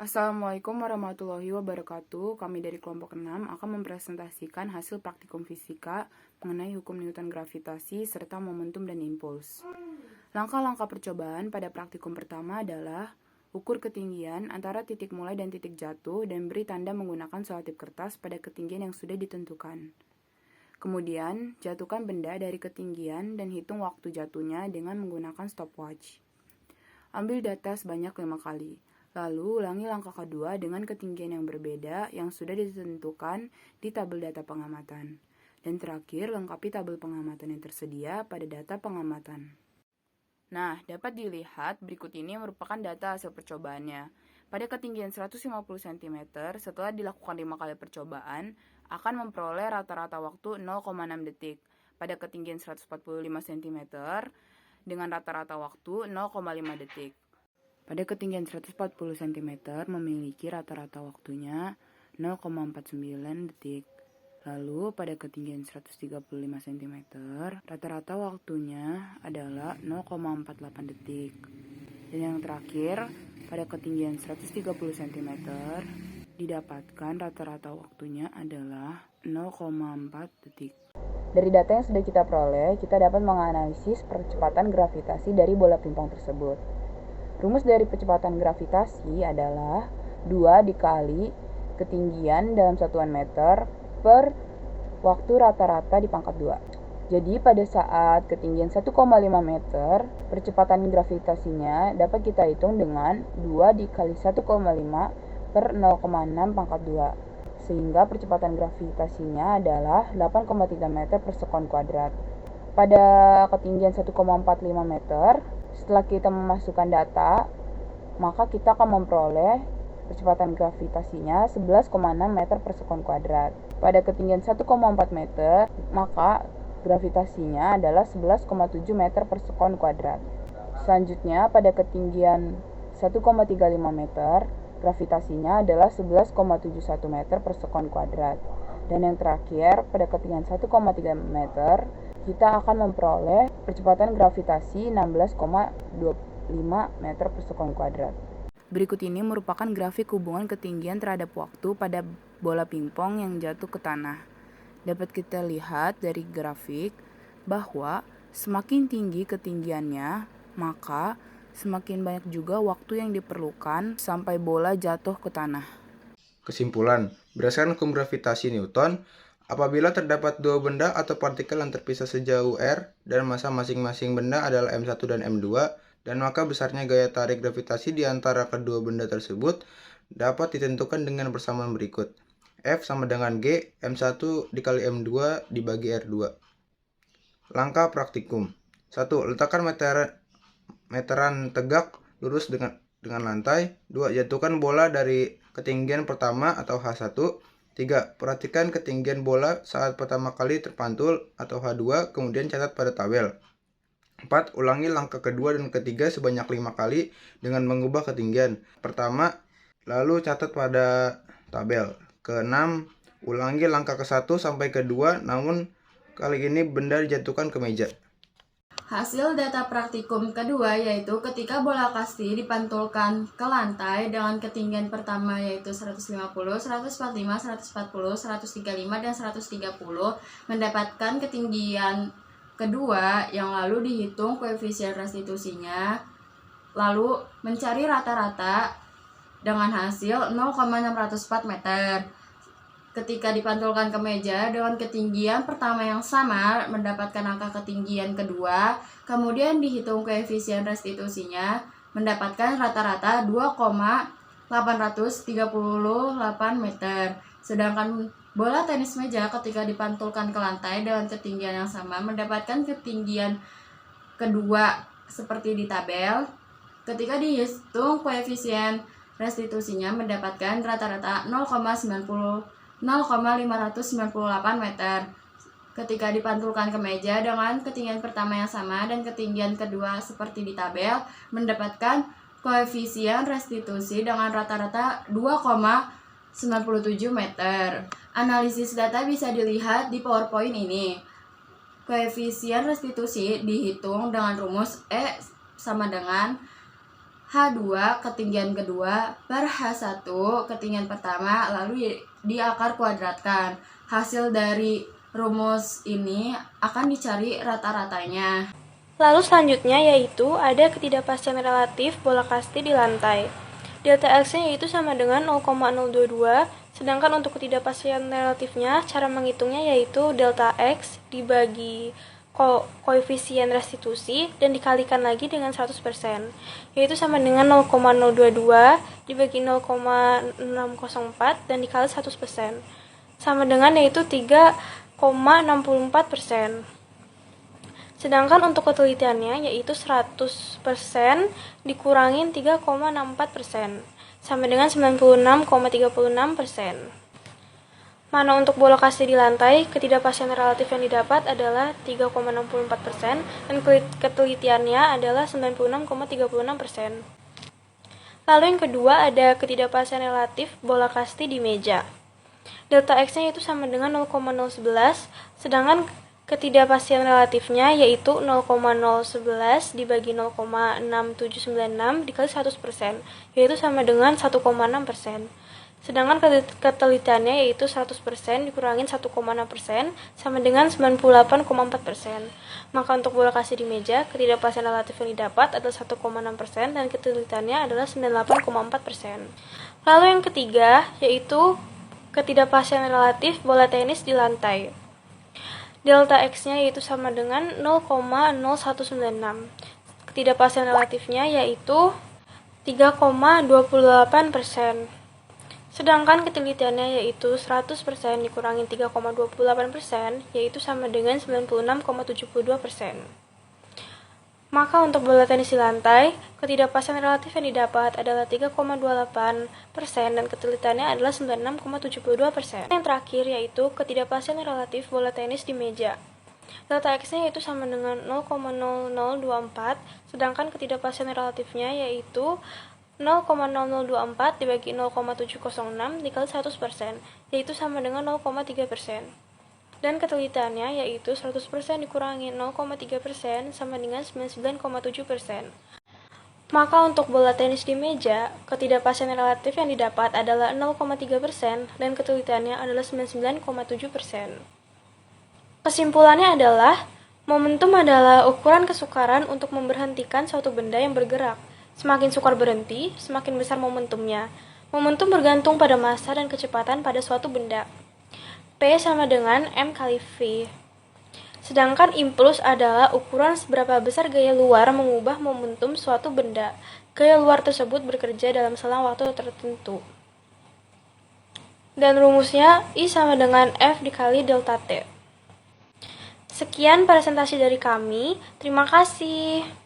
Assalamualaikum warahmatullahi wabarakatuh. Kami dari kelompok 6 akan mempresentasikan hasil praktikum fisika mengenai hukum Newton gravitasi serta momentum dan impuls. Langkah-langkah percobaan pada praktikum pertama adalah ukur ketinggian antara titik mulai dan titik jatuh dan beri tanda menggunakan selotip kertas pada ketinggian yang sudah ditentukan. Kemudian, jatuhkan benda dari ketinggian dan hitung waktu jatuhnya dengan menggunakan stopwatch. Ambil data sebanyak 5 kali. Lalu, ulangi langkah kedua dengan ketinggian yang berbeda yang sudah ditentukan di tabel data pengamatan. Dan terakhir, lengkapi tabel pengamatan yang tersedia pada data pengamatan. Nah, dapat dilihat berikut ini merupakan data hasil percobaannya. Pada ketinggian 150 cm, setelah dilakukan 5 kali percobaan, akan memperoleh rata-rata waktu 0,6 detik. Pada ketinggian 145 cm, dengan rata-rata waktu 0,5 detik. Pada ketinggian 140 cm memiliki rata-rata waktunya 0,49 detik. Lalu pada ketinggian 135 cm, rata-rata waktunya adalah 0,48 detik. Dan yang terakhir, pada ketinggian 130 cm, didapatkan rata-rata waktunya adalah 0,4 detik. Dari data yang sudah kita peroleh, kita dapat menganalisis percepatan gravitasi dari bola pingpong tersebut. Rumus dari percepatan gravitasi adalah 2 dikali ketinggian dalam satuan meter per waktu rata-rata dipangkat 2. Jadi pada saat ketinggian 1,5 meter, percepatan gravitasinya dapat kita hitung dengan 2 dikali 1,5 per 0,6 pangkat 2. Sehingga percepatan gravitasinya adalah 8,3 meter per sekon kuadrat. Pada ketinggian 1,45 meter, setelah kita memasukkan data, maka kita akan memperoleh percepatan gravitasinya 11,6 meter per sekon kuadrat. Pada ketinggian 1,4 meter, maka gravitasinya adalah 11,7 meter per sekon kuadrat. Selanjutnya, pada ketinggian 1,35 meter, gravitasinya adalah 11,71 meter per sekon kuadrat. Dan yang terakhir, pada ketinggian 1,3 meter, kita akan memperoleh percepatan gravitasi 16,25 meter per sekon kuadrat. Berikut ini merupakan grafik hubungan ketinggian terhadap waktu pada bola pingpong yang jatuh ke tanah. Dapat kita lihat dari grafik bahwa semakin tinggi ketinggiannya, maka semakin banyak juga waktu yang diperlukan sampai bola jatuh ke tanah. Kesimpulan, berdasarkan hukum gravitasi Newton, apabila terdapat dua benda atau partikel yang terpisah sejauh r dan massa masing-masing benda adalah m1 dan m2, dan maka besarnya gaya tarik gravitasi di antara kedua benda tersebut dapat ditentukan dengan persamaan berikut. F sama dengan G, m1 dikali m2 dibagi r2. Langkah praktikum. 1. Letakkan meteran tegak lurus dengan lantai. 2. Jatuhkan bola dari ketinggian pertama atau H1. 3. Perhatikan ketinggian bola saat pertama kali terpantul atau H2, kemudian catat pada tabel. 4. Ulangi langkah kedua dan ketiga sebanyak 5 kali dengan mengubah ketinggian pertama, lalu catat pada tabel. Ke-6, ulangi langkah ke-1 sampai ke-2, namun kali ini benda dijatuhkan ke meja. Hasil data praktikum kedua yaitu ketika bola kasti dipantulkan ke lantai dengan ketinggian pertama yaitu 150, 145, 140, 135, dan 130 mendapatkan ketinggian kedua yang lalu dihitung koefisien restitusinya, lalu mencari rata-rata dengan hasil 0,604 meter. Ketika dipantulkan ke meja dengan ketinggian pertama yang sama mendapatkan angka ketinggian kedua, kemudian dihitung koefisien restitusinya mendapatkan rata-rata 2,838 meter. Sedangkan bola tenis meja ketika dipantulkan ke lantai dengan ketinggian yang sama mendapatkan ketinggian kedua seperti di tabel. Ketika dihitung koefisien restitusinya mendapatkan rata-rata 0,598 meter. Ketika dipantulkan ke meja dengan ketinggian pertama yang sama dan ketinggian kedua seperti di tabel mendapatkan koefisien restitusi dengan rata-rata 2,97 meter. Analisis data bisa dilihat di PowerPoint ini. Koefisien restitusi dihitung dengan rumus E sama dengan H2 ketinggian kedua per H1 ketinggian pertama, lalu diakar kuadratkan. Hasil dari rumus ini akan dicari rata-ratanya. Lalu selanjutnya yaitu ada ketidakpastian relatif bola kasti di lantai. Delta X-nya yaitu sama dengan 0,022, sedangkan untuk ketidakpastian relatifnya cara menghitungnya yaitu delta X dibagi koefisien restitusi dan dikalikan lagi dengan 100%, yaitu sama dengan 0,022 dibagi 0,604 dan dikali 100%, sama dengan yaitu 3,64%. Sedangkan untuk ketelitiannya yaitu 100% dikurangin 3,64%, sama dengan 96,36%. Mana untuk bola kasti di lantai, ketidakpastian relatif yang didapat adalah 3,64% dan ketelitiannya adalah 96,36%. Lalu yang kedua ada ketidakpastian relatif bola kasti di meja. Delta X-nya itu sama dengan 0,011, sedangkan ketidakpastian relatifnya yaitu 0,011 dibagi 0,6796 dikali 100%, yaitu sama dengan 1,6%. Sedangkan ketelitiannya yaitu 100% dikurangin 1,6% sama dengan 98,4%. Maka untuk bola kasti di meja, ketidakpastian relatif yang didapat adalah 1,6% dan ketelitiannya adalah 98,4%. Lalu yang ketiga yaitu ketidakpastian relatif bola tenis di lantai. Delta X-nya yaitu sama dengan 0,0196. Ketidakpastian relatifnya yaitu 3,28%. Sedangkan ketelitiannya yaitu 100% dikurangi 3,28%, yaitu sama dengan 96,72%. Maka untuk bola tenis di lantai, ketidakpastian relatif yang didapat adalah 3,28% dan ketelitiannya adalah 96,72%. Yang terakhir yaitu ketidakpastian relatif bola tenis di meja. Delta X-nya yaitu sama dengan 0,0024, sedangkan ketidakpastian relatifnya yaitu 0,0024 dibagi 0,706 dikali 100%, yaitu sama dengan 0,3%. Dan ketelitiannya yaitu 100% dikurangi 0,3% sama dengan 99,7%. Maka untuk bola tenis di meja, ketidakpastian relatif yang didapat adalah 0,3% dan ketelitiannya adalah 99,7%. Kesimpulannya adalah, momentum adalah ukuran kesukaran untuk memberhentikan suatu benda yang bergerak. Semakin sukar berhenti, semakin besar momentumnya. Momentum bergantung pada massa dan kecepatan pada suatu benda. P sama dengan M kali V. Sedangkan impuls adalah ukuran seberapa besar gaya luar mengubah momentum suatu benda. Gaya luar tersebut bekerja dalam selang waktu tertentu. Dan rumusnya I sama dengan F dikali delta T. Sekian presentasi dari kami. Terima kasih.